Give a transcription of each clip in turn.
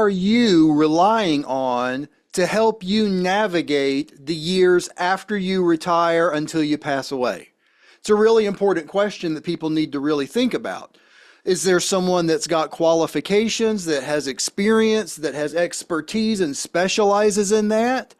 are you relying on to help you navigate the years after you retire until you pass away? It's a really important question that people need to really think about. Is there someone that's got qualifications, that has experience, that has expertise and specializes in that?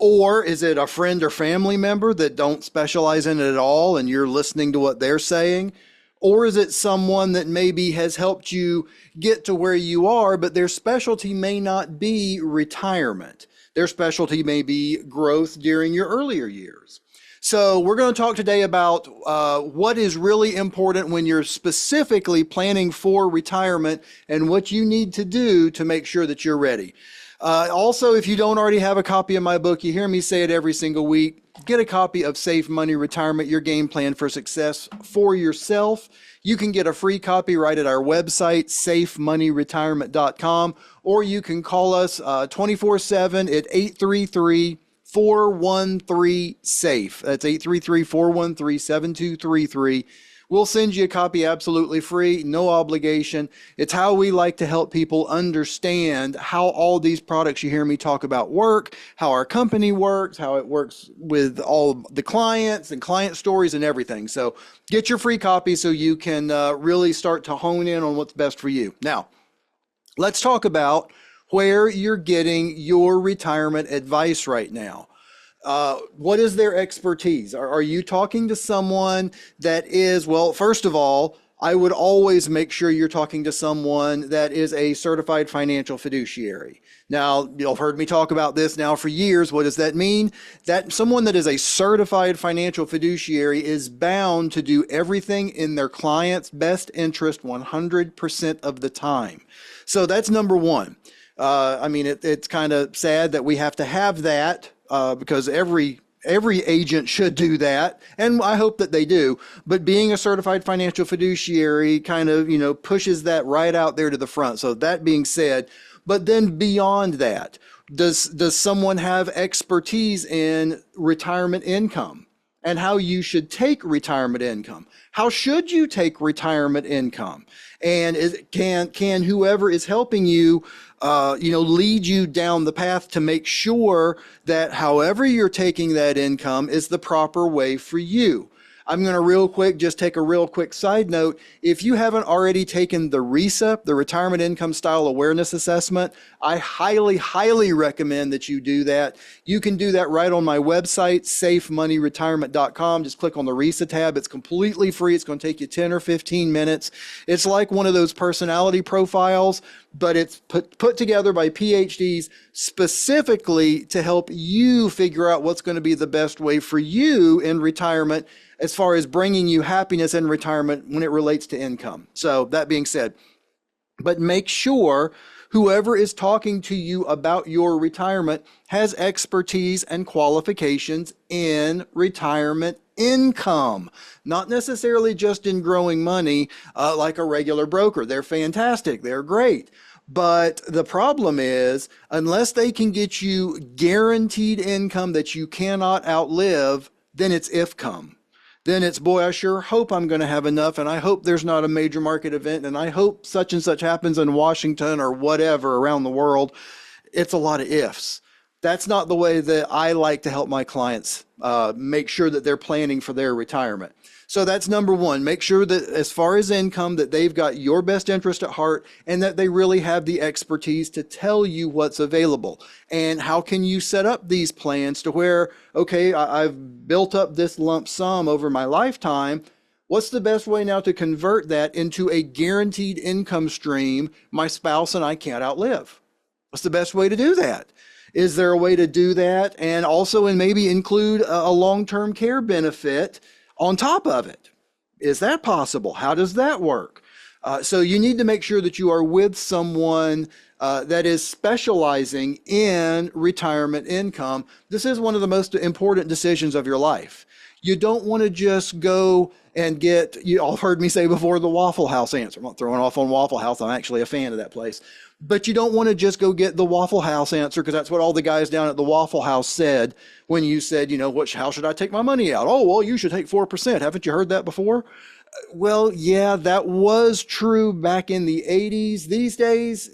Or is it a friend or family member that don't specialize in it at all and you're listening to what they're saying? Or is it someone that maybe has helped you get to where you are, but their specialty may not be retirement? Their specialty may be growth during your earlier years. So we're going to talk today about what is really important when you're specifically planning for retirement and what you need to do to make sure that you're ready. Also, if you don't already have a copy of my book, you hear me say it every single week, get a copy of Safe Money Retirement, Your Game Plan for Success for yourself. You can get a free copy right at our website, safemoneyretirement.com, or you can call us 24/7 at 833-413-SAFE. That's 833-413-7233. We'll send you a copy absolutely free, no obligation. It's how we like to help people understand how all these products you hear me talk about work, how our company works, how it works with all the clients and client stories and everything. So get your free copy so you can really start to hone in on what's best for you. Now, let's talk about where you're getting your retirement advice right now. What is their expertise? Are you talking to someone that is, well, first of all, I would always make sure you're talking to someone that is a certified financial fiduciary. Now, you've heard me talk about this now for years. What does that mean? That someone that is a certified financial fiduciary is bound to do everything in their client's best interest 100% of the time. So that's number one. It's kind of sad that we have to have that. Because every agent should do that, and I hope that they do. But being a certified financial fiduciary kind of, pushes that right out there to the front. So that being said, but then beyond that, does someone have expertise in retirement income and how you should take retirement income? How should you take retirement income? And can whoever is helping you lead you down the path to make sure that however you're taking that income is the proper way for you. I'm going to just take a real quick side note. If you haven't already taken the RISA, the Retirement Income Style Awareness Assessment, I highly, highly recommend that you do that. You can do that right on my website, safemoneyretirement.com. Just click on the RISA tab. It's completely free. It's going to take you 10 or 15 minutes. It's like one of those personality profiles, but it's put together by PhDs specifically to help you figure out what's going to be the best way for you in retirement as far as bringing you happiness in retirement when it relates to income. So that being said, but make sure whoever is talking to you about your retirement has expertise and qualifications in retirement income, not necessarily just in growing money like a regular broker. They're fantastic. They're great. But the problem is, unless they can get you guaranteed income that you cannot outlive, then it's if-come. Then it's, boy, I sure hope I'm going to have enough, and I hope there's not a major market event, and I hope such and such happens in Washington or whatever around the world. It's a lot of ifs. That's not the way that I like to help my clients make sure that they're planning for their retirement. So that's number one. Make sure that as far as income, that they've got your best interest at heart and that they really have the expertise to tell you what's available. And how can you set up these plans to where, okay, I've built up this lump sum over my lifetime. What's the best way now to convert that into a guaranteed income stream my spouse and I can't outlive? What's the best way to do that? Is there a way to do that and also maybe include a long-term care benefit on top of it? Is that possible? How does that work? So you need to make sure that you are with someone that is specializing in retirement income. This is one of the most important decisions of your life. You don't want to just go and get, you all heard me say before, the Waffle House answer. I'm not throwing off on Waffle House. I'm actually a fan of that place. But you don't want to just go get the Waffle House answer, because that's what all the guys down at the Waffle House said when you said, how should I take my money out? Oh, well, you should take 4%. Haven't you heard that before? Well, yeah, that was true back in the 80s. These days,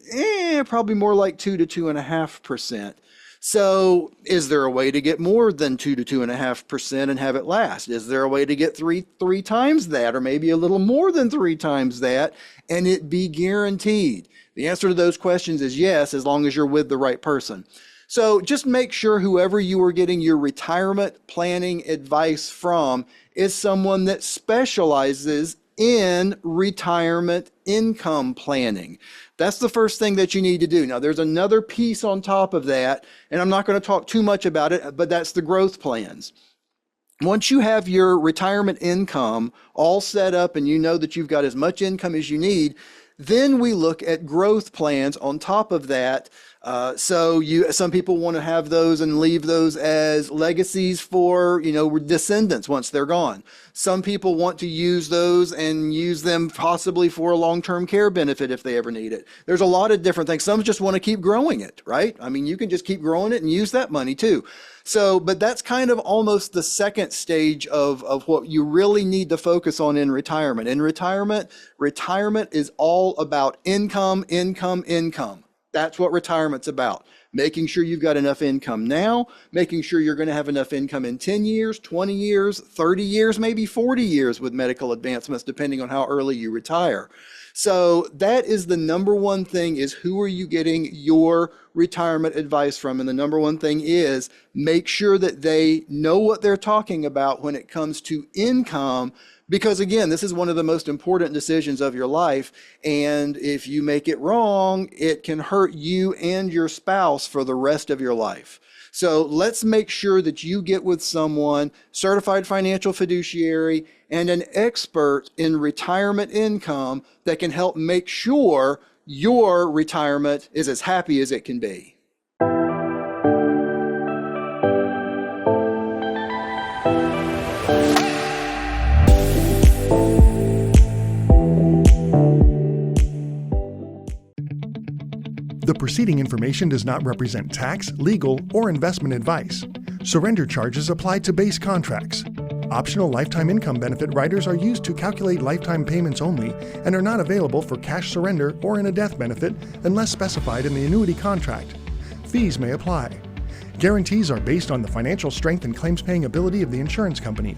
probably more like 2 to 2.5%. So, is there a way to get more than 2 to 2.5% and have it last? Is there a way to get three times that, or maybe a little more than three times that, and it be guaranteed? The answer to those questions is yes, as long as you're with the right person. So just make sure whoever you are getting your retirement planning advice from is someone that specializes in retirement income planning. That's the first thing that you need to do. Now, there's another piece on top of that, and I'm not going to talk too much about it, but that's the growth plans. Once you have your retirement income all set up and you know that you've got as much income as you need, then we look at growth plans on top of that. Some people want to have those and leave those as legacies for, descendants once they're gone. Some people want to use those and use them possibly for a long-term care benefit if they ever need it. There's a lot of different things. Some just want to keep growing it, right? I mean, you can just keep growing it and use that money too. So, but that's kind of almost the second stage of what you really need to focus on in retirement. In retirement is all about income, income, income. That's what retirement's about. Making sure you've got enough income now, making sure you're going to have enough income in 10 years, 20 years, 30 years, maybe 40 years with medical advancements, depending on how early you retire. So that is the number one thing, is who are you getting your retirement advice from? And the number one thing is make sure that they know what they're talking about when it comes to income. Because again, this is one of the most important decisions of your life. And if you make it wrong, it can hurt you and your spouse for the rest of your life. So let's make sure that you get with someone, certified financial fiduciary, and an expert in retirement income that can help make sure your retirement is as happy as it can be. The preceding information does not represent tax, legal, or investment advice. Surrender charges apply to base contracts. Optional lifetime income benefit riders are used to calculate lifetime payments only and are not available for cash surrender or in a death benefit unless specified in the annuity contract. Fees may apply. Guarantees are based on the financial strength and claims-paying ability of the insurance company.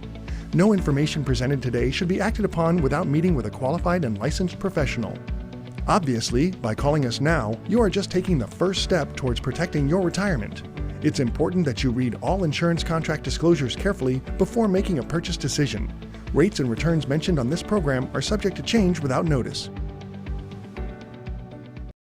No information presented today should be acted upon without meeting with a qualified and licensed professional. Obviously, by calling us now, you are just taking the first step towards protecting your retirement. It's important that you read all insurance contract disclosures carefully before making a purchase decision. Rates and returns mentioned on this program are subject to change without notice.